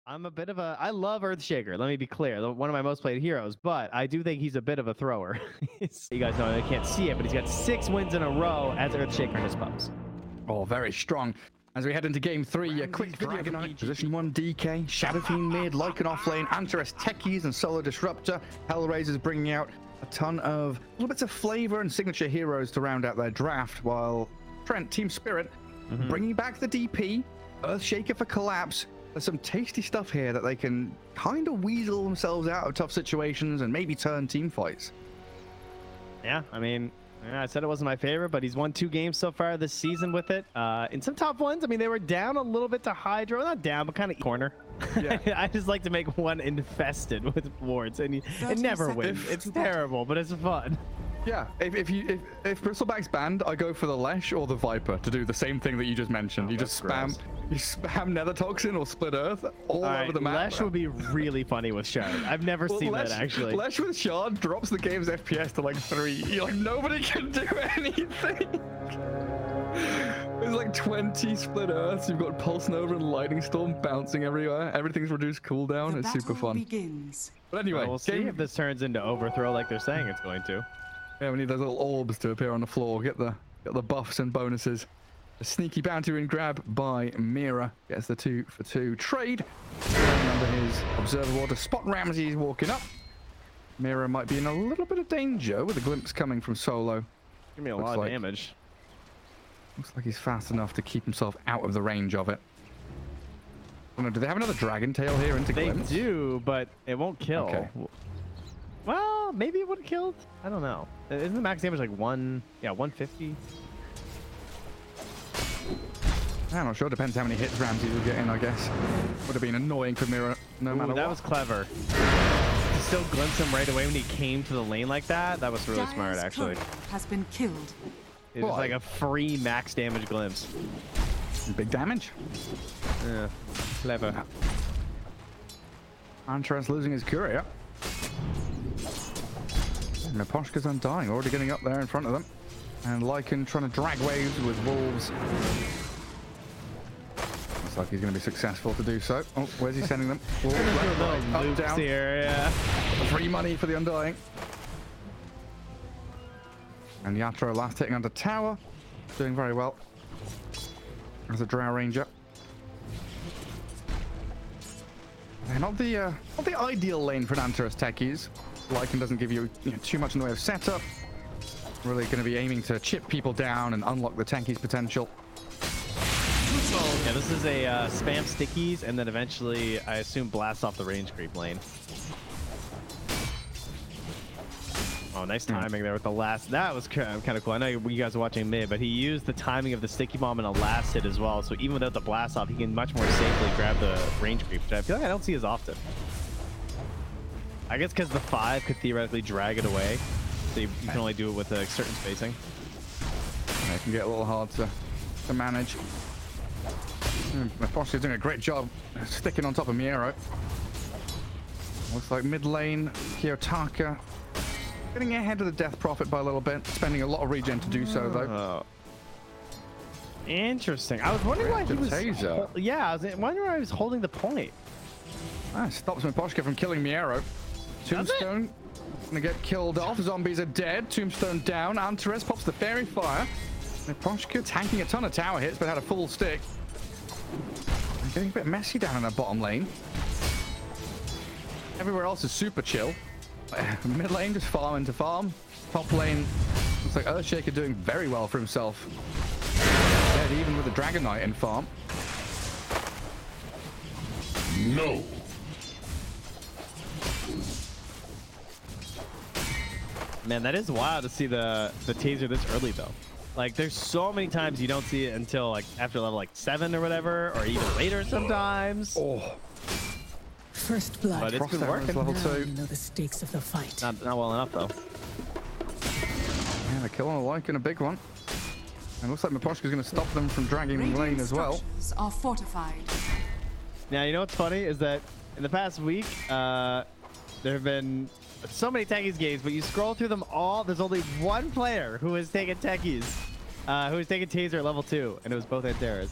I'm a bit of a. I love Earthshaker. Let me be clear. One of my most played heroes, but I do think he's a bit of a thrower. You guys know I can't see it, but he's got 6 wins in a row as Earthshaker in his pubs. Oh, very strong. As we head into game 3, a quick video for position 1 DK, Shadow Fiend mid, Lycan off lane, Antares techies and solo disruptor. Hellraisers bringing out a ton of little bits of flavor and signature heroes to round out their draft, while Trent, Team Spirit, bringing back the DP, Earthshaker for collapse. There's some tasty stuff here that they can kind of weasel themselves out of tough situations and maybe turn team fights. Yeah, I mean, I said it wasn't my favorite, but he's won 2 games so far this season with it. In some top ones, I mean, they were down a little bit to Hydro. Not down, but kind of corner. Yeah. I just like to make one infested with wards, and it never wins. It's terrible, but it's fun. Yeah, if Bristleback's banned, I go for the Lesh or the Viper to do the same thing that you just mentioned. You just spam Nether Toxin or Split Earth all over the map. Lesh would be really funny with Shard. I've never seen that actually. Lesh with Shard drops the game's FPS to like 3. You're like, nobody can do anything. There's like 20 Split Earths. You've got Pulse Nova and Lightning Storm bouncing everywhere. Everything's reduced cooldown. It's super fun. But anyway, we'll see if this turns into overthrow like they're saying it's going to. Yeah, we need those little orbs to appear on the floor. Get the buffs and bonuses. A sneaky bounty and grab by Mira. Gets the 2 for 2 trade. Under his observer ward to spot Ramsey walking up. Mira might be in a little bit of danger with a glimpse coming from solo. Give me a lot of damage. Looks like he's fast enough to keep himself out of the range of it. Oh, no, do they have another Dragon Tail here into glimpse? They do, but it won't kill. Okay. Well, maybe it would have killed. I don't know. Isn't the max damage like 150? I'm not sure. Depends how many hits Ramsey will get in, I guess. Would have been annoying for Mira no matter what. That was clever. To still glimpse him right away when he came to the lane like that. That was really smart, actually. Has been killed. It was like a free max damage glimpse. Big damage. Yeah, clever. Antares losing his courier. Miposhka's undying, already getting up there in front of them. And Lycan trying to drag waves with wolves. Looks like he's going to be successful to do so. Oh, where's he sending them? Wolves, up, down. Here, yeah. Free money for the undying. And Yatoro last hitting under tower. Doing very well. As a Drow Ranger. Not the ideal lane for an Antares techies. Lycan doesn't give you, too much in the way of setup. Really going to be aiming to chip people down and unlock the techies' potential. Yeah, this is a spam stickies and then eventually, I assume, blast off the range creep lane. Oh, nice timing there with the last. That was kind of cool. I know you guys are watching mid, but he used the timing of the sticky bomb in a last hit as well. So even without the blast off, he can much more safely grab the range creep, which I feel like I don't see as often. I guess because the 5 could theoretically drag it away. So you can only do it with a certain spacing. Yeah, it can get a little hard to manage. Miposhka's doing a great job sticking on top of Miero. Looks like mid lane, Kiyotaka getting ahead of the Death Prophet by a little bit, spending a lot of regen to do so, though. Interesting. I was wondering why he was... Yeah, I was wondering why he was holding the point. Stops Miposhka from killing Miero. Tombstone gonna get killed off. Zombies are dead. Tombstone down. Antares pops the fairy fire. Miposhka tanking a ton of tower hits, but had a full stick. Getting a bit messy down in that bottom lane. Everywhere else is super chill. Mid lane just farming to farm. Top lane looks like Earthshaker doing very well for himself. Dead even with the Dragon Knight in farm. No. Man, that is wild to see the taser this early though. Like, there's so many times you don't see it until like after level like 7 or whatever, or even later sometimes. First blood. But it's been working. Level 2. You know the stakes of the fight. Not well enough though. Yeah, they're killing a Lycan, a big one. And it looks like Miposhka's going to stop them from dragging lane as well. Are fortified. Now, you know what's funny is that in the past week, there have been so many techies games, but you scroll through them all, there's only one player who has taken techies, who has taken taser at level 2, and it was both Antares.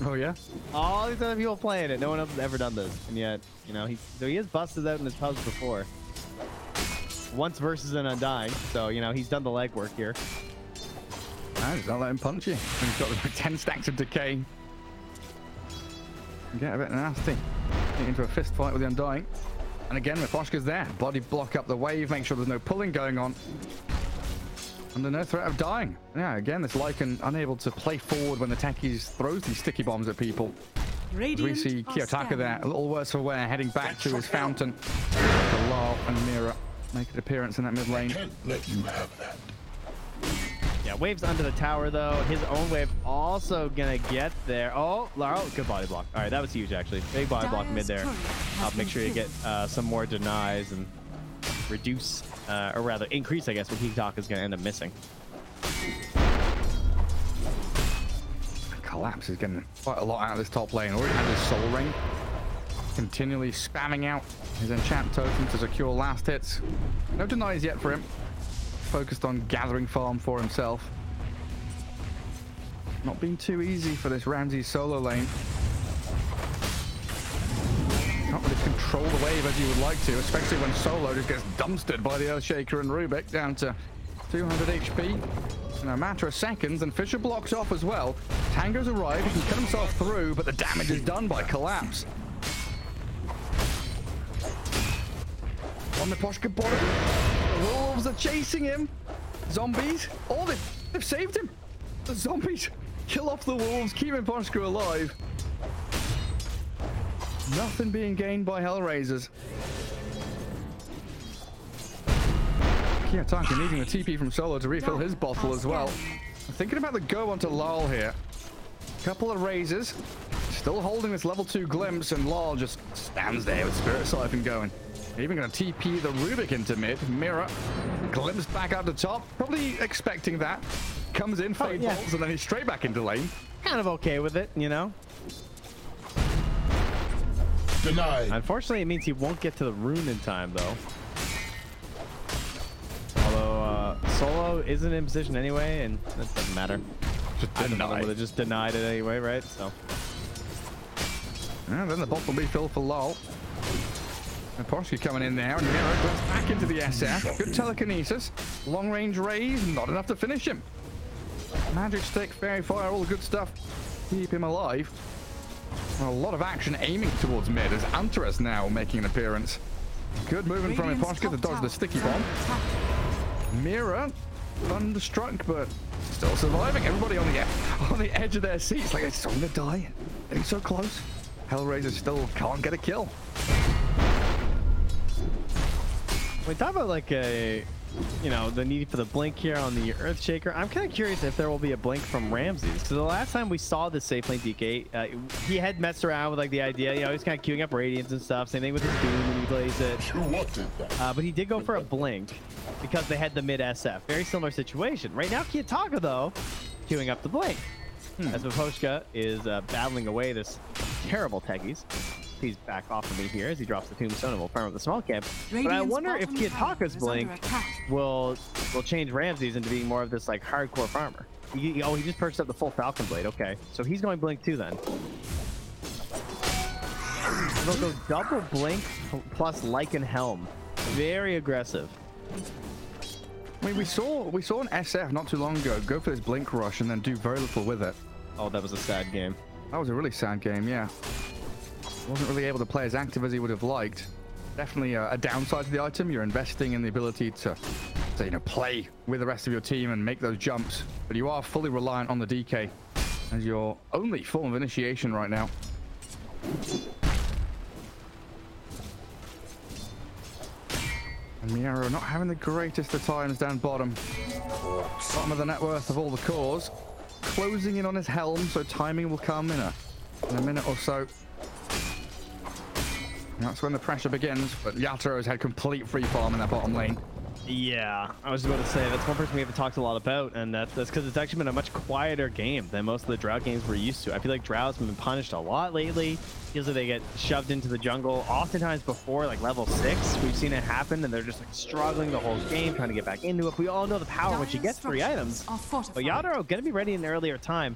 Oh yeah. All these other people playing it. No one else has ever done this, and yet, you know, he has busted out in his pubs before. Once versus an Undying, so you know he's done the legwork here. Just don't let him punch you. He's got like 10 stacks of decay. Get a bit nasty. Get into a fist fight with the Undying. And again, Miposhka's there. Body block up the wave, make sure there's no pulling going on. Under no threat of dying. Yeah, again, this Lycan unable to play forward when the techies throws these sticky bombs at people. As we see Kiyotaka there, a little worse for wear, heading back to his fountain. Larl and Mira make an appearance in that mid lane. Can't let you have that. Yeah, wave's under the tower though. His own wave also gonna get there. Oh, Larl, good body block. All right, that was huge actually. Big body block mid there. I'll make sure you get some more denies and reduce, or rather increase, I guess, what Kiyotaka is gonna end up missing. Collapse is getting quite a lot out of this top lane. Already had his soul ring. Continually spamming out his enchant totem to secure last hits. No denies yet for him. Focused on gathering farm for himself. Not being too easy for this Ramzes solo lane. Can't really control the wave as you would like to, especially when solo just gets dumpstered by the Earthshaker and Rubik down to 200 HP. In a matter of seconds, and Fisher blocks off as well. Tango's arrived, he can cut himself through, but the damage is done by Collapse. On the Miposhka bottom, the wolves are chasing him. Zombies, oh, they've saved him. The zombies kill off the wolves, keep Miposhka alive. Nothing being gained by Hellraisers. Kiyotaka needing the TP from Solo to refill his bottle as well. Thinking about the go onto Larl here. Couple of raises. Still holding this level 2 glimpse, and Larl just stands there with Spirit Siphon going. Even going to TP the Rubik into mid. Mira glimpse back out the top. Probably expecting that. Comes in, fade bolts, and then he's straight back into lane. Kind of okay with it, you know? Denied. Unfortunately, it means he won't get to the rune in time, though. Although Solo isn't in position anyway, and that doesn't matter. Just denied. Would have just denied it anyway, right? So. And then the bot will be filled for Larl. Miposhka coming in there, and Mira goes back into the SF. Good telekinesis. Long range raise, not enough to finish him. Magic stick, fairy fire, all the good stuff. Keep him alive. Well, a lot of action aiming towards mid as Antares now making an appearance. Good movement from Miposhka to dodge the sticky bomb. Mira thunderstruck, but still surviving. Everybody on the edge of their seats, like it's going to die. Getting so close. Hellraiser still can't get a kill. We talk about like a, you know, the need for the blink here on the Earthshaker. I'm kind of curious if there will be a blink from Ramzes. So the last time we saw this safe lane DK, he had messed around with like the idea, you know, he's kind of queuing up Radiance and stuff. Same thing with his Doom when he plays it. You wanted that. But he did go for a blink because they had the mid SF. Very similar situation. Right now, Kiyotaka though, queuing up the blink. As Miposhka is battling away this terrible techies. He's back off of me here as he drops the tombstone and will farm with the small camp. But I wonder if Kiyotaka's blink will change Ramzes into being more of this like hardcore farmer. He just purchased up the full Falcon Blade. Okay, so he's going blink too then. They'll go double blink plus Lycan Helm. Very aggressive. I mean, we saw an SF not too long ago go for this blink rush and then do very little with it. Oh, that was a sad game. That was a really sad game, yeah. Wasn't really able to play as active as he would have liked. Definitely a downside to the item. You're investing in the ability to you know, play with the rest of your team and make those jumps, but you are fully reliant on the DK as your only form of initiation right now. And Miero not having the greatest of times down bottom. Bottom of the net worth of all the cores. Closing in on his helm, so timing will come in a minute or so. And that's when the pressure begins, but Yatoro's had complete free farm in that bottom lane. Yeah, I was about to say, that's one person we haven't talked a lot about, and that's because it's actually been a much quieter game than most of the Drought games we're used to. I feel like Drought's been punished a lot lately. Feels like they get shoved into the jungle oftentimes before like level 6. We've seen it happen, and they're just like struggling the whole game, trying to get back into it. We all know the power once you get 3 items. But Yatoro gonna be ready in an earlier time.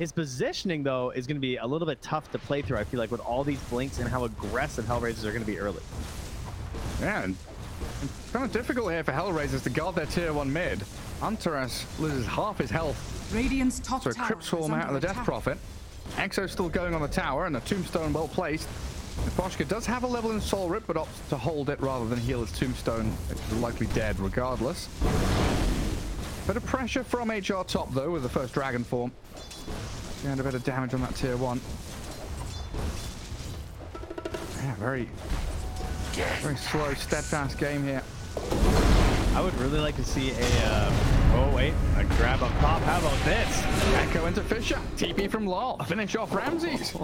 His positioning, though, is going to be a little bit tough to play through, I feel like, with all these blinks and how aggressive Hellraisers are going to be early. Yeah, and it's kind of difficult here for Hellraisers to guard their tier 1 mid. Antares loses half his health. Radiant's top So a tower Crypt Swarm is out of the under Death attack. Prophet. Exo still going on the tower, and a Tombstone well placed. Miposhka does have a level in Soul Rip, but opts to hold it rather than heal his Tombstone. It's likely dead regardless. Bit of pressure from HR top, though, with the first Dragon form. And a bit of damage on that tier 1. Yeah, very slow, steadfast game here. I would really like to see a grab up top. How about this? Echo into Fisher. TP from Larl. Finish off Ramses.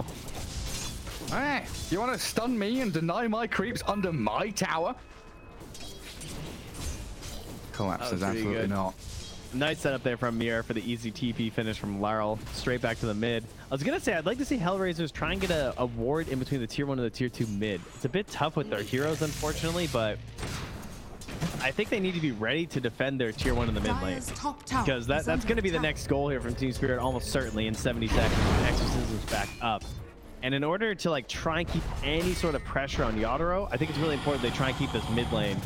Hey, you want to stun me and deny my creeps under my tower? Collapses, absolutely good. not. Nice setup there from Mira for the easy TP finish from Larl. Straight back to the mid. I was going to say, I'd like to see Hellraisers try and get a ward in between the tier 1 and the tier 2 mid. It's a bit tough with their heroes, unfortunately, but I think they need to be ready to defend their tier 1 in the mid lane. Because that's going to be the next goal here from Team Spirit, almost certainly in 70 seconds. Exorcism's back up. And in order to like try and keep any sort of pressure on Yatoro, I think it's really important they try and keep this mid lane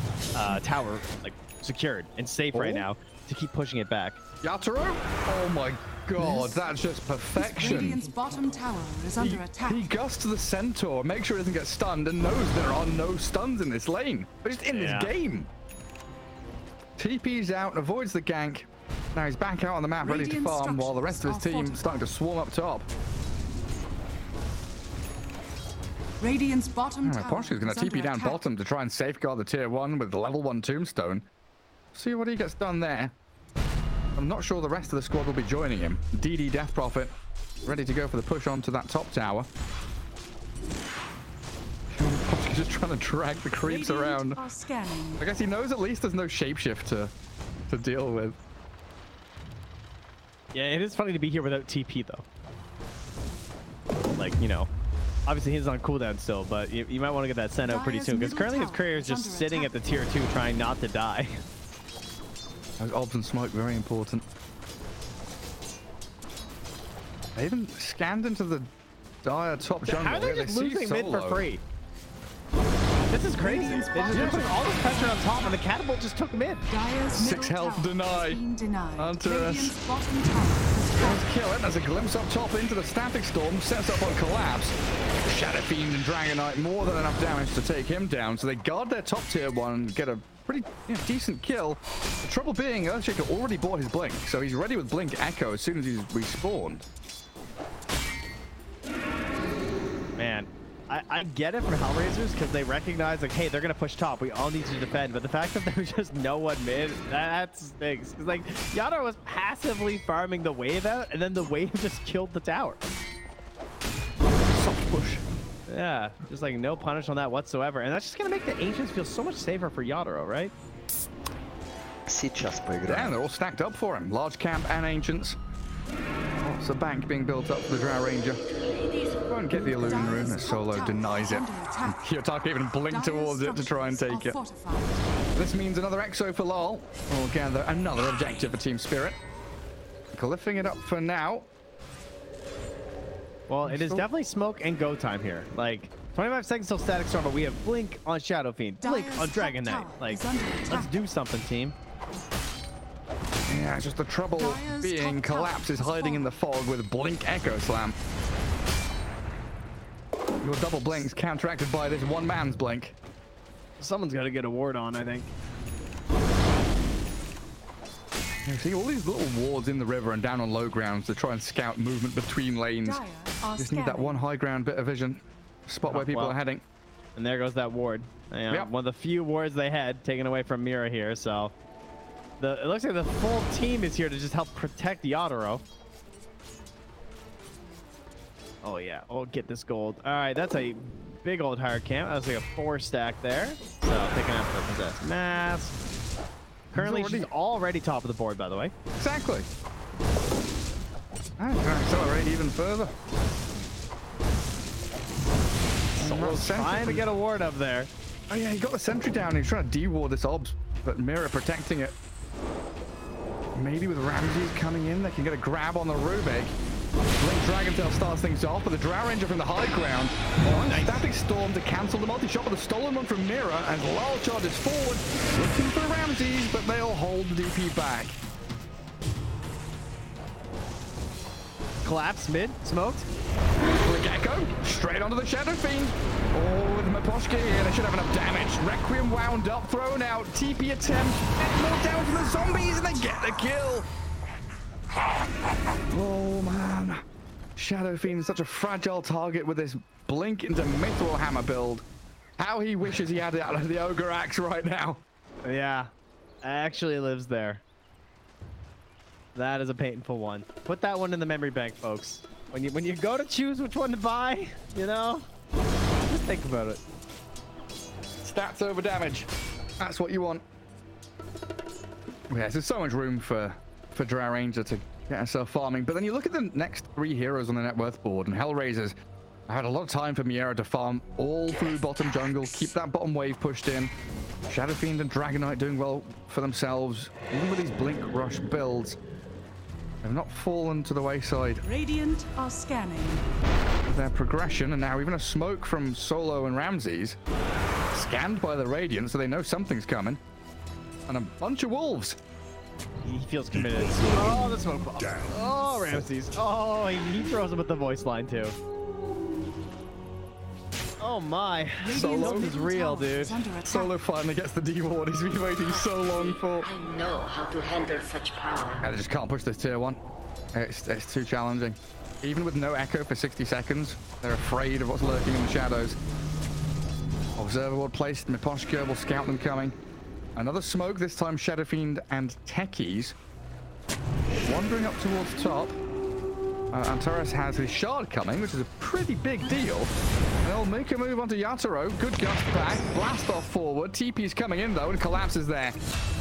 tower like secured and safe right now to keep pushing it back. Yatoro? Oh my god, that's just perfection. Radiant's bottom tower is under attack. He gusts the Centaur, makes sure he doesn't get stunned, and knows there are no stuns in this lane. But just in this game. TP's out, avoids the gank. Now he's back out on the map ready to farm while the rest of his team is starting to swarm up top. Radiant's bottom tower. Miposhka's going to TP down bottom to try and safeguard the tier 1 with the level 1 Tombstone. See what he gets done there. I'm not sure the rest of the squad will be joining him. DD Death Prophet ready to go for the push onto that top tower. Miposhka's just trying to drag the creeps around. I guess he knows at least there's no shapeshift to deal with. Yeah, it is funny to be here without TP though. Like, you know, obviously he's on cooldown still, but you might want to get that sent out pretty soon because currently his career is just sitting at the tier 2 trying not to die. Those orbs and smoke, very important. They even scanned into the dire top jungle. How are they just losing mid for free? This is crazy. They're just putting all this pressure on top and the catapult just took mid. 6 health denied. Antares. Let's kill it. There's a glimpse up top into the static storm. Sets up on collapse. Shadow Fiend and Dragonite more than enough damage to take him down. So they guard their top tier 1 and get a pretty decent kill. The trouble being, Earthshaker already bought his blink, so he's ready with blink echo as soon as he's respawned. Man, I get it from Hellraisers because they recognize like, hey, they're gonna push top. We all need to defend, but the fact that there's just no one mid, that stinks. Because like Yatoro was passively farming the wave out, and then the wave just killed the tower. Soft push. Yeah, just like no punish on that whatsoever, and that's just gonna make the Ancients feel so much safer for Yatoro, right? Yeah, they're all stacked up for him. Large camp and Ancients. Lots of bank being built up for the Drow Ranger. Go and get the illusion rune as Solo denies it. Kiyotaka even blinked towards it to try and take it. This means another Exo for Larl. We'll gather another objective for Team Spirit. Lifting it up for now. Well, it is definitely smoke and go time here. Like 25 seconds till static storm, but we have blink on Shadow Fiend, blink on Dragon Knight. Like, let's do something, team. Yeah, it's just the trouble being Collapse is hiding in the fog with Blink Echo Slam. Your double blink's counteracted by this one man's blink. Someone's got to get a ward on, I think. You see all these little wards in the river and down on low grounds to try and scout movement between lanes. Just need that one high ground bit of vision. Spot where people are heading. And there goes that ward. One of the few wards they had taken away from Mira here, so it looks like the full team is here to just help protect Yatoro. Oh yeah, oh, get this gold. All right, that's a big old higher camp. That was like a 4 stack there. So picking up the possessed mass. Currently, she's already top of the board, by the way. Exactly. I'm trying to accelerate even further. Solo's trying to get a ward up there. Oh yeah, he got the sentry down. He's trying to de-ward this obs, but Mira protecting it. Maybe with Ramses coming in, they can get a grab on the Rubik. Blink Dragontail starts things off, but the Drow Ranger from the high ground. Oh, nice. Static Storm to cancel the multi-shot with a stolen one from Mira, and Larl charges forward, looking for Ramzes, but they'll hold the DP back. Collapse mid, smoked. For a Gecko, straight onto the Shadow Fiend. Oh, with Miposhka here, they should have enough damage. Requiem wound up, thrown out, TP attempt, and more damage from the zombies, and they get the kill. Oh man, Shadow Fiend is such a fragile target with this blink into Mithril Hammer build. How he wishes he had it out of the Ogre Axe right now. Yeah, actually lives there. That is a painful one. Put that one in the memory bank, folks. When you go to choose which one to buy, you know, just think about it. Stats over damage. That's what you want. Yeah, there's so much room for Drow Ranger to get herself farming. But then you look at the next 3 heroes on the net worth board, and Hellraisers. I had a lot of time for Miero to farm all through bottom jungle, keep that bottom wave pushed in. Shadow Fiend and Dragonite doing well for themselves, even with these Blink Rush builds. Have not fallen to the wayside. Radiant are scanning. Their progression, and now even a smoke from Solo and Ramzes, scanned by the Radiant, so they know something's coming. And a bunch of wolves. He feels committed. Oh, the smoke bomb. Oh, Ramzes. Oh, he throws him at the voice line too. Oh my. Solo is real, dude. Solo finally gets the D-ward he's been waiting so long for. I know how to handle such power. Yeah, they just can't push this tier 1. It's too challenging. Even with no echo for 60 seconds, they're afraid of what's lurking in the shadows. Observer ward placed. Miposhka will scout them coming. Another smoke, this time Shadow Fiend and Techies. Wandering up towards top. Antares has his shard coming, which is a pretty big deal. And they'll make a move onto Yatoro. Good gust back. Blast off forward. TP's coming in, though, and collapses there.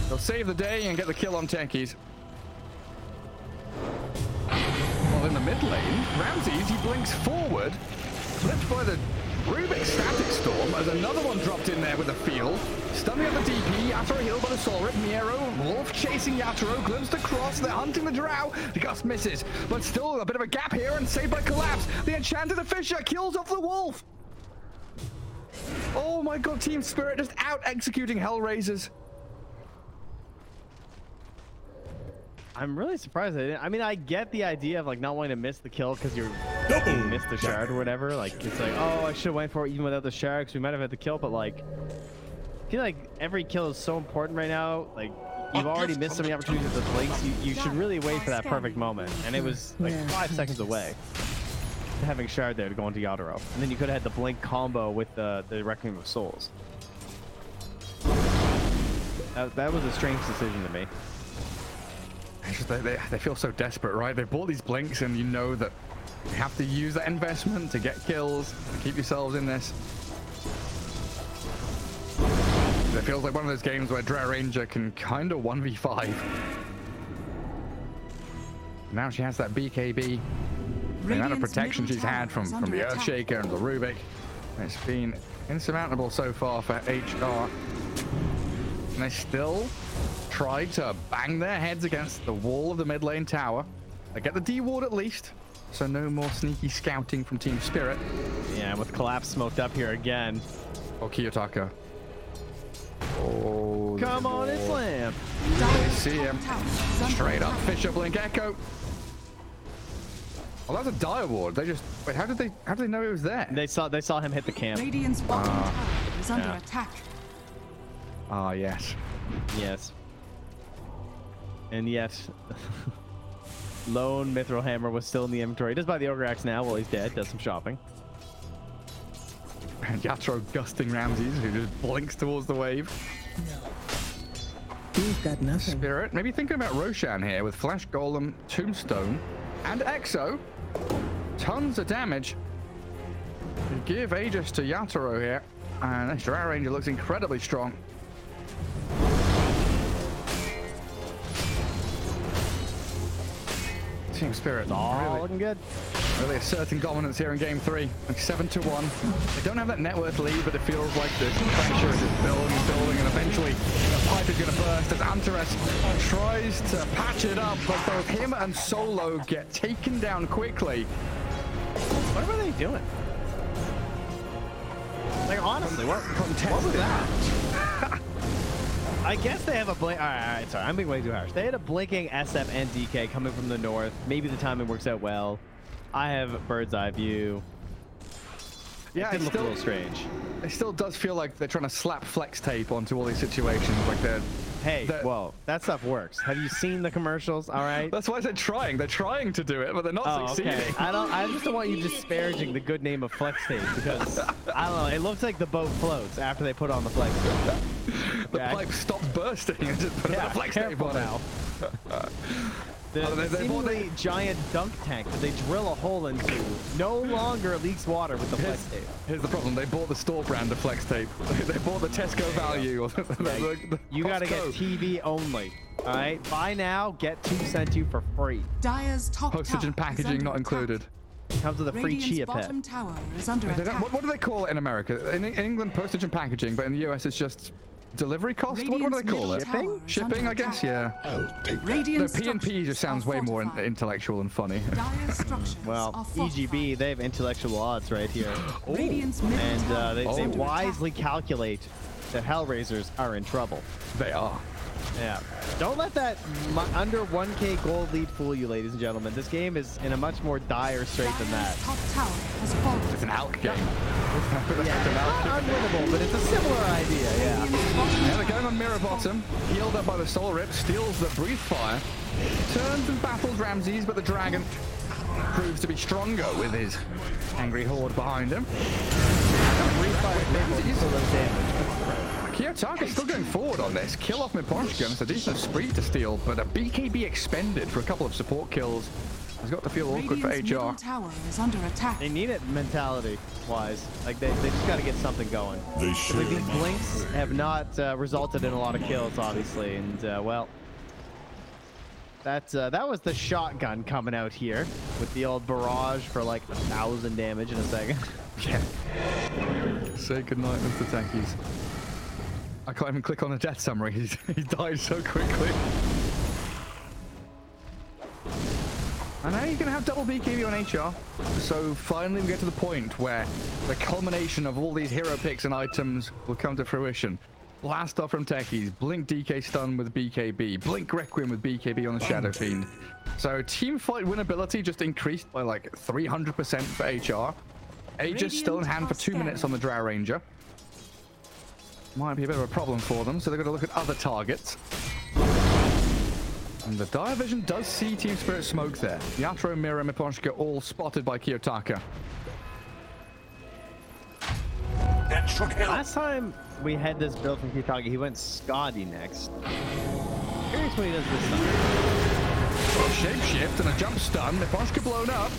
They'll save the day and get the kill on Techies. Well, in the mid lane, Ramzes, he blinks forward. Flipped by the Rubik Static Storm as another one dropped in there with a field. Stunning at the DP, Yatoro healed by the Soul Rip. Miero, Wolf chasing Yatoro, glimpsed across, they're hunting the Drow. The Gust misses, but still a bit of a gap here and saved by Collapse. The Enchanted Fisher kills off the Wolf. Oh my god, Team Spirit just out executing Hellraisers. I'm really surprised. I mean, I get the idea of like not wanting to miss the kill because you missed the shard or whatever. Like it's like, oh, I should have went for it even without the shard because we might have had the kill. But like, I feel like every kill is so important right now. Like you've already missed so many opportunities with the blinks. You should really wait for that perfect moment. And it was like 5 seconds away. Having shard there to go into Yatoro, and then you could have had the blink combo with the Requiem of Souls. That was a strange decision to me. It's just they feel so desperate, right? They bought these blinks, and you know that you have to use that investment to get kills, to keep yourselves in this. It feels like one of those games where Drow Ranger can kind of 1v5. Now she has that BKB. The amount of protection she's had from the Earthshaker and the Rubik. It's been insurmountable so far for HR. And they still try to bang their heads against the wall of the mid lane tower. They get the D-ward at least, so no more sneaky scouting from Team Spirit. Yeah, with Collapse smoked up here again. Or Kiyotaka. Oh, come on and slam. They see him. Straight up Fisher Blink Echo. Oh, that's a dire ward. They just wait. How did they know it was there? They saw him hit the camp. Radiant's bottom tower is under attack. Ah, yes. Yes. And yes, lone Mithril Hammer was still in the inventory. Does buy the Ogre Axe now while he's dead. Does some shopping. And Yatoro gusting Ramzes, who just blinks towards the wave. You've got nothing. Spirit, maybe thinking about Roshan here with Flash Golem, Tombstone, and Exo. Tons of damage. Give Aegis to Yatoro here. And this Drow Ranger looks incredibly strong. Team Spirit. All looking good. Really asserting dominance here in game 3. Like 7-1. They don't have that net worth lead, but it feels like this pressure is just building and building, and eventually the pipe is going to burst as Antares tries to patch it up, but both him and Solo get taken down quickly. What were they doing? Like, honestly, what was that? I guess they have a blink. All right, sorry, I'm being way too harsh. They had a blinking SF and DK coming from the north. Maybe the timing works out well. I have bird's eye view. Yeah, it looks a little strange. It still does feel like they're trying to slap flex tape onto all these situations. Like well, that stuff works. Have you seen the commercials? All right. That's why I said trying. They're trying to do it, but they're not succeeding. Okay. I just don't want you disparaging the good name of flex tape because I don't know. It looks like the boat floats after they put on the flex tape. The pipe stopped bursting and just put a flex tape on now. The seemingly giant dunk tank that they drill a hole into no longer leaks water with the flex tape. Here's the problem. They bought the store brand of flex tape. They bought the Tesco value. You gotta get TV only. All right? Buy now, get 2 sent to you for free. Dire's top Postage and packaging not included. Comes with a free chia pet. Tower is under attack. What do they call it in America? In England, postage and packaging, but in the US, it's just delivery cost? What do they call it? Shipping, I guess, yeah. The P&P just sounds way more intellectual and funny. Well, EGB, they have intellectual odds right here. And they wisely calculate that Hellraisers are in trouble. They are. Yeah. Don't let that under 1K gold lead fool you, ladies and gentlemen. This game is in a much more dire strait than that. It's an ALK game. Yeah, not unwinnable, but it's a similar idea, yeah. Yeah, they're going on Mira bottom. Healed up by the Soul Rip, steals the Breathe Fire. Turns and battles Ramzes, but the Dragon proves to be stronger with his angry horde behind him. Breathe Fire Kiyotaka still going forward on this. Kill off Miposhka, and it's a decent spree to steal, but a BKB expended for a couple of support kills. Has got to feel awkward for HR. Tower is under attack. They need it mentality-wise. Like, they just got to get something going. Like, these blinks have not resulted in a lot of kills, obviously, and, well... that was the shotgun coming out here with the old barrage for like 1,000 damage in a second. Yeah. Say goodnight, Mr. Tankies. I can't even click on the death summary. He died so quickly. And now you can have double BKB on HR. So finally we get to the point where the culmination of all these hero picks and items will come to fruition. Blast off from Techies, Blink DK stun with BKB, Blink Requiem with BKB on the Shadow Fiend. So team fight winnability just increased by like 300% for HR. Aegis still in hand for 2 minutes on the Drow Ranger. Might be a bit of a problem for them, so they're going to look at other targets. And the Dire Vision does see Team Spirit smoke there. Yatoro, Mira, Miposhka all spotted by Kiyotaka. Last time we had this build from Kiyotaka, he went Scotty next. Curious what he does this time. Shapeshift and a jump stun. Miposhka blown up.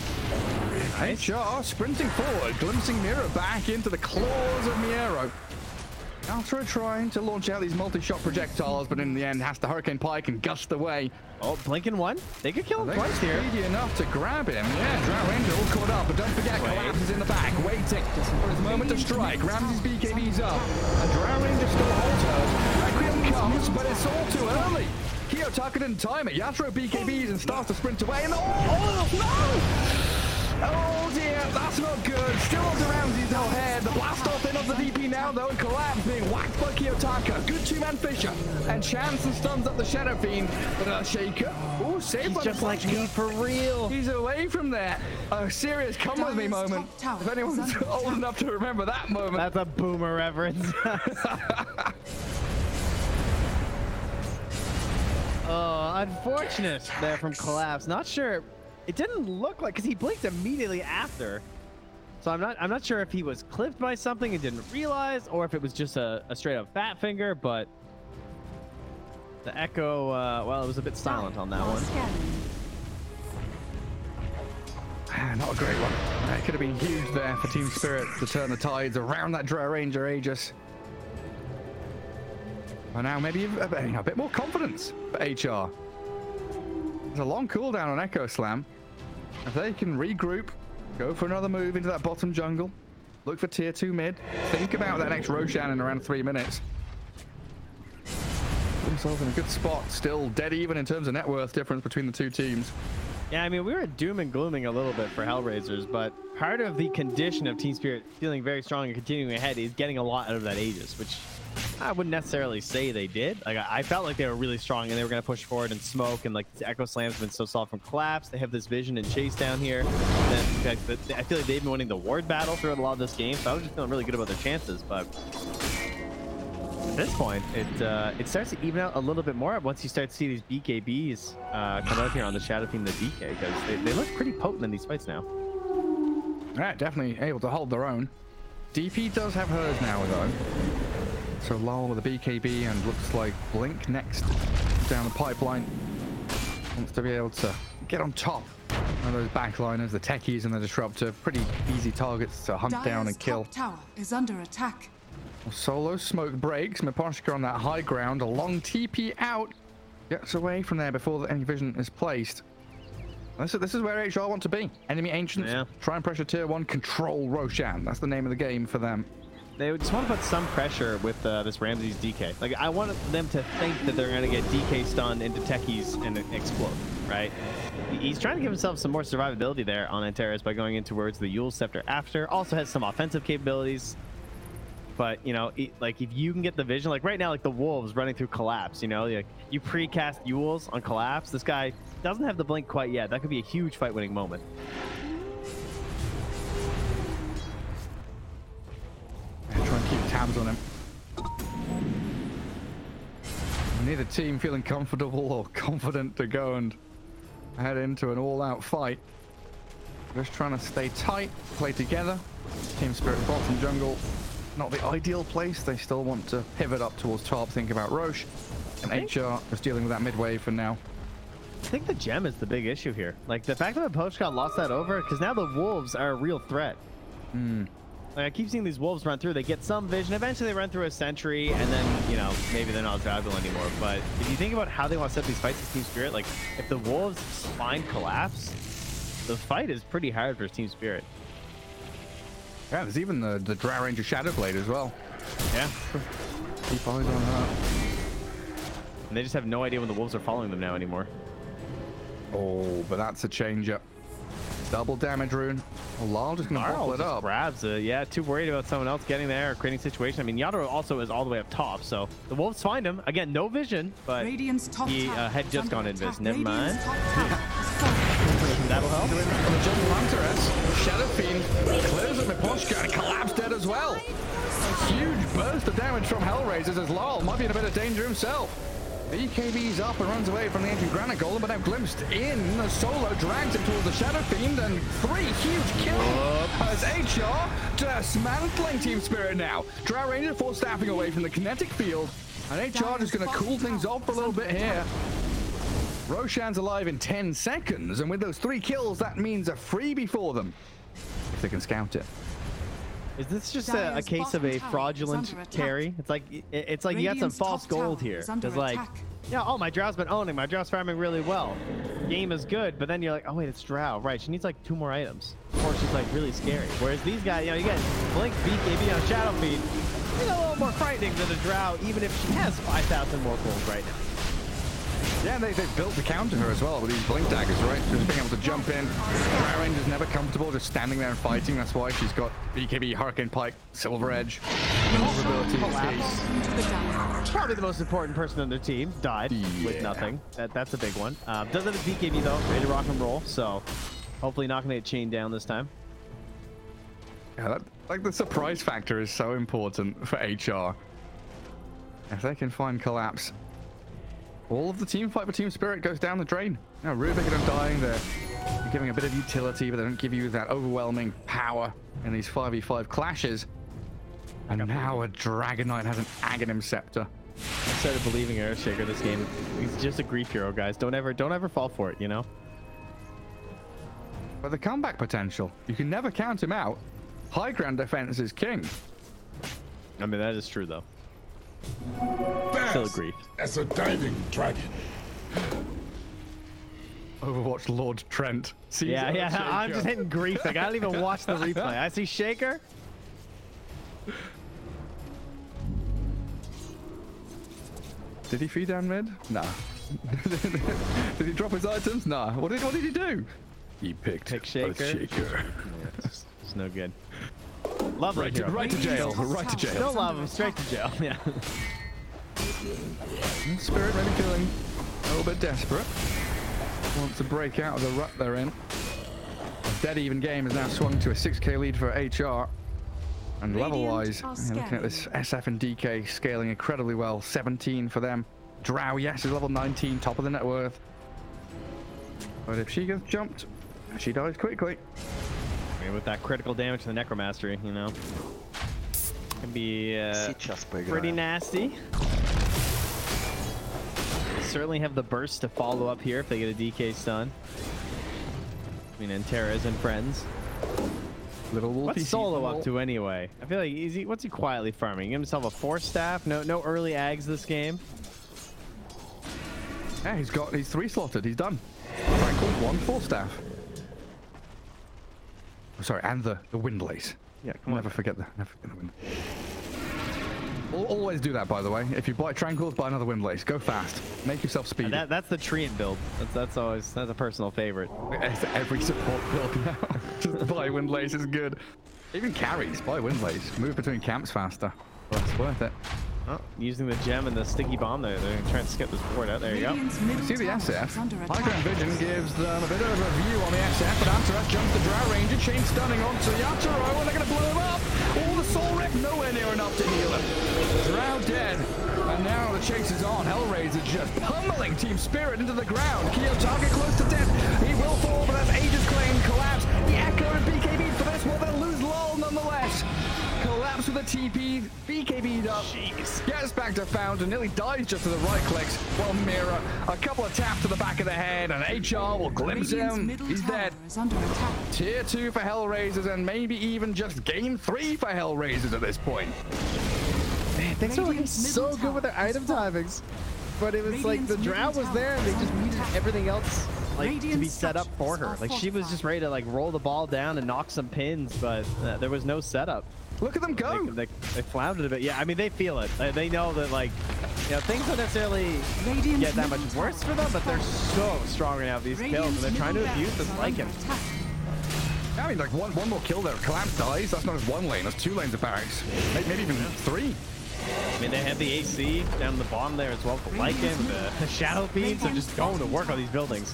Nice. HR sprinting forward, glimpsing Mira back into the claws of Miero. Yatoro trying to launch out these multi-shot projectiles, but in the end has to Hurricane Pike and gust away. Oh, blinking one. They could kill him twice here. Speedy enough to grab him. Yeah, Drow Ranger all caught up, but don't forget, Collapse is in the back, waiting for his moment to strike. Ramzes BKB's up, and Drow Ranger still holds her. Requiem comes, but it's all too early. Kiyotaka didn't time it. Yatoro BKBs and starts to sprint away, and oh no! Oh dear, that's not good. Still on the Ramzes' head. The blast off in of the DP now, though, and Collapse being whacked by Kiyotaka. Good two-man Fisher. And Chance and stuns up the Shadow Fiend. But a Shaker. Oh, saved by just like me for real. He's away from there. A serious come with me moment. If anyone's old enough to remember that moment. That's a boomer reference. Oh, unfortunate there from Collapse. Not sure. It didn't look like, because he blinked immediately after. So I'm not sure if he was clipped by something and didn't realize, or if it was just a straight up fat finger, but the echo, well, it was a bit silent on that one. Not a great one. It could have been huge there for Team Spirit to turn the tides around that Drow Ranger Aegis. And now maybe a bit more confidence for HR. There's a long cooldown on Echo Slam. If they can regroup, go for another move into that bottom jungle, look for tier 2 mid, think about that next Roshan in around 3 minutes. Put himself in a good spot, still dead even in terms of net worth difference between the two teams. Yeah, I mean, we were doom and glooming a little bit for Hellraisers, but part of the condition of Team Spirit feeling very strong and continuing ahead is getting a lot out of that Aegis, which I wouldn't necessarily say they did. Like, I felt like they were really strong and they were going to push forward and smoke, and like the Echo Slam's been so solid from collapse. They have this vision and chase down here. And then, I feel like they've been winning the ward battle throughout a lot of this game, so I was just feeling really good about their chances, but at this point, it starts to even out a little bit more once you start to see these BKBs come out here on the Shadow Fiend and the DK, because they look pretty potent in these fights now. Yeah, definitely able to hold their own. DP does have hers now, though. So Larl with a BKB, and looks like Blink next down the pipeline. Wants to be able to get on top of those backliners, the techies and the disruptor. Pretty easy targets to hunt down and kill. Top tower is under attack. Solo smoke breaks. Miposhka on that high ground. A long TP out. Gets away from there before any vision is placed. This is where HR want to be. Enemy Ancients. Yeah. Try and pressure tier 1. Control Roshan. That's the name of the game for them. They just want to put some pressure with this Ramzes DK. Like, I want them to think that they're going to get DK stunned into techies and explode, right? He's trying to give himself some more survivability there on Antares by going in towards the Yule Scepter after. Also has some offensive capabilities. But, you know, like, if you can get the vision, like right now, like the Wolves running through Collapse, you know, like you pre-cast Yules on Collapse. This guy doesn't have the blink quite yet. That could be a huge fight-winning moment. Yeah, try and keep tabs on him. Neither team feeling comfortable or confident to go and head into an all-out fight. Just trying to stay tight, play together. Team Spirit bottom jungle. Not the ideal place. They still want to pivot up towards top, think about Roche. And HR is dealing with that midway for now. I think the gem is the big issue here. Like, the fact that Miposhka lost that over, because now the Wolves are a real threat. Like, I keep seeing these Wolves run through. They get some vision. Eventually, they run through a sentry, and then, you know, maybe they're not drivable anymore. But if you think about how they want to set these fights as Team Spirit, like, if the Wolves find Collapse, the fight is pretty hard for Team Spirit. Yeah, there's even the Drow Ranger Shadowblade as well. Yeah. Keep eyes on that. And they just have no idea when the Wolves are following them now anymore. Oh, but that's a change-up. Double damage rune. Oh, Larl just gonna bottle it up. Grabs it. Yeah, too worried about someone else getting there or creating a situation. I mean, Yatoro also is all the way up top, so the Wolves find him. Again, no vision, but he had just gone in vis. Never mind. That'll help. On the jungle Antares, Shadow Fiend clears up Miposhka and Collapse dead as well. A huge burst of damage from Hellraisers as Larl might be in a bit of danger himself. BKB's up and runs away from the ancient Granite Golem, but now glimpsed in. The Solo drags him towards the Shadow Fiend, and 3 huge kills as HR dismantling Team Spirit now. Drow Ranger force staffing away from the kinetic field, and HR just going to cool things off for a little bit here. Roshan's alive in 10 seconds, and with those 3 kills, that means a freebie for them, if they can scout it. Is this just a case of a fraudulent carry? It's like you got some false gold here. Because like, yeah, oh, my Drow's been owning. My Drow's farming really well. Game is good, but then you're like, oh wait, it's Drow. Right, she needs like 2 more items. Or she's like really scary. Whereas these guys, you know, you get Blink, BKB on Shadow Fiend. It's a little more frightening than a Drow, even if she has 5,000 more gold right now. Yeah, they've built the counter her as well with these blink daggers, right? Just being able to jump in. Drow Ranger's never comfortable just standing there and fighting. That's why she's got BKB, Hurricane Pike, Silver Edge. Probably the most important person on their team died with nothing. That's a big one. Does have a BKB though, ready to rock and roll. So hopefully not going to get chained down this time. Yeah, like the surprise factor is so important for HR. If they can find Collapse, all of the team fight for Team Spirit goes down the drain. You know, Rubik and Undying, they're giving a bit of utility, but they don't give you that overwhelming power in these 5v5 clashes. And now a Dragon Knight has an Aghanim Scepter. I started believing Earthshaker this game. He's just a grief hero, guys. Don't ever fall for it, you know? But the comeback potential, you can never count him out. High ground defense is king. I mean, that is true, though. Still a grief. That's a diving dragon. Overwatch Lord Trent. Yeah, I'm just hitting grief. Like, I don't even watch the replay. I see Shaker. Did he feed down mid? Nah. Did he drop his items? Nah. What did he do? He picked Shaker. Shaker. Yeah, it's no good. Love right to jail. Right to jail. Still love him. Straight to jail. Yeah. Spirit maybe feeling a little bit desperate. Wants to break out of the rut they're in. A dead even game has now swung to a 6k lead for HR. And level-wise, looking at this SF and DK scaling incredibly well. 17 for them. Drow, yes, is level 19, top of the net worth. But if she gets jumped, she dies quickly. I mean, with that critical damage to the Necromastery, you know, can be pretty nasty. They certainly have the burst to follow up here if they get a DK stun. I mean, Antares and friends. What's Solo up to anyway? I feel like what's he quietly farming? He got himself a 4-staff. No early ags this game. Yeah, he's 3 slotted. He's done. Tranquil, 1 4-staff. Oh, sorry, and the Windlace. Yeah, come on. Never forget the wind. Always do that, by the way. If you buy Tranquils, buy another Windlace. Go fast. Make yourself speedy. That's the Treant build. That's a personal favorite. It's every support build now. Just buy Windlace is good. Even carries, buy Windlace. Move between camps faster. Well, it's worth it. Oh, using the gem and the sticky bomb there. They're trying to skip this board out. There you go. See the SF. High ground vision gives them a bit of a view on the SF, but Antares jumps the Drow Ranger, chain stunning onto Yatoro, and they're going to blow him up. All the soul rip, nowhere near enough to heal him. Drow dead, and now the chase is on. Hellraisers just pummeling Team Spirit into the ground. Kiyotaka close to death. He will fall, but that's Aegis Claim collapse. The Echo and BKB for this one, they'll lose Larl nonetheless. Collapse with a TP, BKB'd up. Jeez. Gets back to Fountain, nearly dies just to the right clicks. While Mira, a couple of taps to the back of the head, and HR will glimpse him. He's dead. Tier 2 for Hellraisers, and maybe even just game 3 for Hellraisers at this point. Man, things are looking so good with their item timings. But it was like the Drow was there, and they just needed everything else like to be set up for her. Like she was just ready to like roll the ball down and knock some pins, but there was no setup. Look at them go. They floundered a bit. Yeah, I mean, they feel it. They know that, like, you know, things don't necessarily get that much worse for them, but they're so strong right now with these kills, and they're trying to abuse this Lycan. I mean, like, one more kill there. Collapse dies. That's not just 1 lane. That's 2 lanes of barracks. Maybe even 3. I mean, they have the AC down the bottom there as well for Lycan, the Shadow Fiends, so just going to work on these buildings.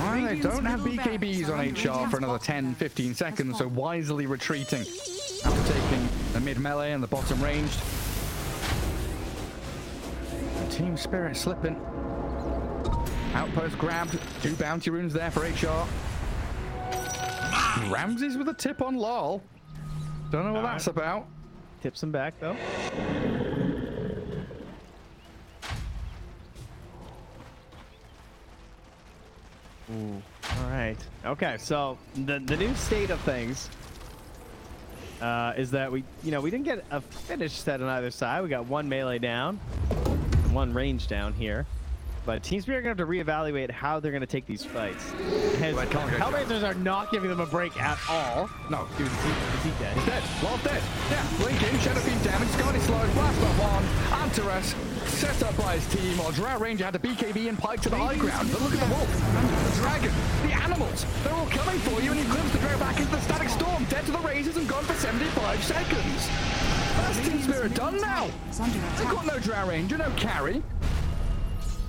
They don't have BKBs on HR for another 10-15 seconds, so wisely retreating after taking the mid melee and the bottom ranged. Team Spirit slipping. Outpost grabbed. 2 bounty runes there for HR. Ramzes with a tip on Larl. Don't know what that's about. Tips him back though. Ooh. All right. Okay. So the new state of things is that we didn't get a finished set on either side. We got 1 melee down, 1 range down here. But Team Spirit are going to have to reevaluate how they're going to take these fights. Hellraisers are not giving them a break at all. No. Is he dead? He's dead. Larl's dead. Yeah. Lincoln, Shadow Fiend damage, Scotty slow, blast off on. Antares set up by his team, while Drow Ranger had the BKB and pike to the high ground. But look at the wolf, the dragon, the animals. They're all coming for you, and he glimpsed the Drow back into the static storm, dead to the razors and gone for 75 seconds. That's Team Spirit done now. They've got no Drow Ranger, no carry.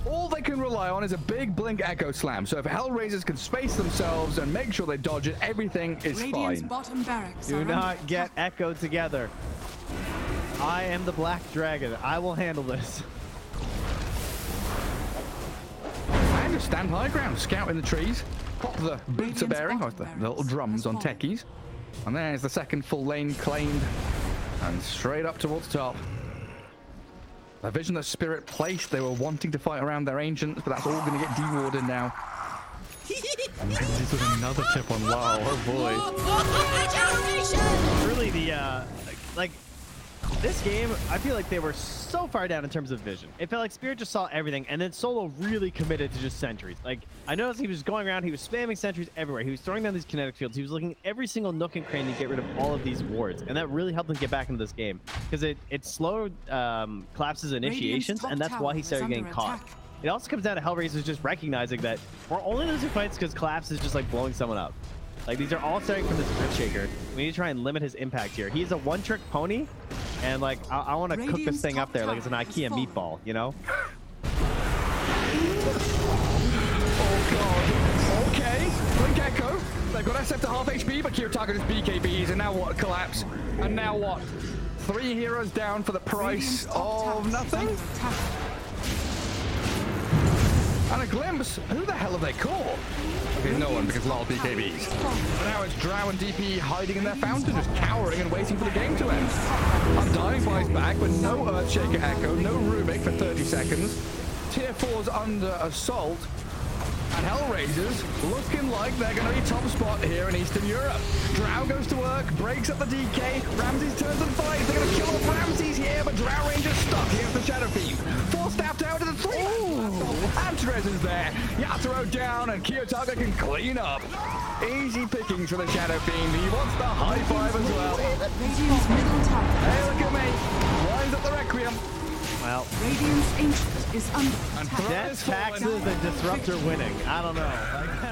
All they can rely on is a big blink echo slam. So if Hellraisers can space themselves and make sure they dodge it, everything is fine. Do not get echo together. I am the Black Dragon. I will handle this. I understand high ground. Scout in the trees. Pop the boots of bearing, or the little drums on techies. And there's the second full lane claimed. And straight up towards top. The vision that Spirit placed, they were wanting to fight around their ancients, but that's all going to get dewarded now. And this was another tip on Larl. Oh boy. Really, the like This game, I feel like they were so far down in terms of vision. It felt like Spirit just saw everything, and then Solo really committed to just sentries. Like, I noticed he was going around, he was spamming sentries everywhere. He was throwing down these kinetic fields. He was looking at every single nook and cranny to get rid of all of these wards, and that really helped him get back into this game because it slowed Collapse's initiations, and that's why he started getting caught. It also comes down to Hellraisers just recognizing that we're only losing fights because Collapse is just like blowing someone up. Like, these are all starting from this Crit Shaker. We need to try and limit his impact here. He's a one-trick pony, and like I want to cook this thing up there like it's an IKEA meatball, you know? Oh god. Okay. Blink Echo. They've got SF to half HP, but kiyotaka just BKBs, and now what? Collapse. And now what? 3 heroes down for the price of nothing? And a glimpse. Who the hell have they caught? Okay, no one, because Larl BKBs. But now it's Drow and DP hiding in their fountain, just cowering and waiting for the game to end. Undying flies back, but no Earthshaker Echo, no Rubik for 30 seconds. Tier 4's under assault. And Hellraisers looking like they're going to be top spot here in Eastern Europe. Drow goes to work, breaks up the DK. Ramzes turns and fights. They're going to kill off Ramzes here, but Drow Ranger's stuck against the Shadow Fiend. 4 staff down to the 3. Antares is there. Yatoro down, and kiyotaka can clean up. Easy pickings for the Shadow Fiend. He wants the high five as well. Radiant's middle tower. Hey, look at me. Lines up the Requiem. Well, Radiant's ancient is under attack. death taxes and disruptor winning. I don't know. Like,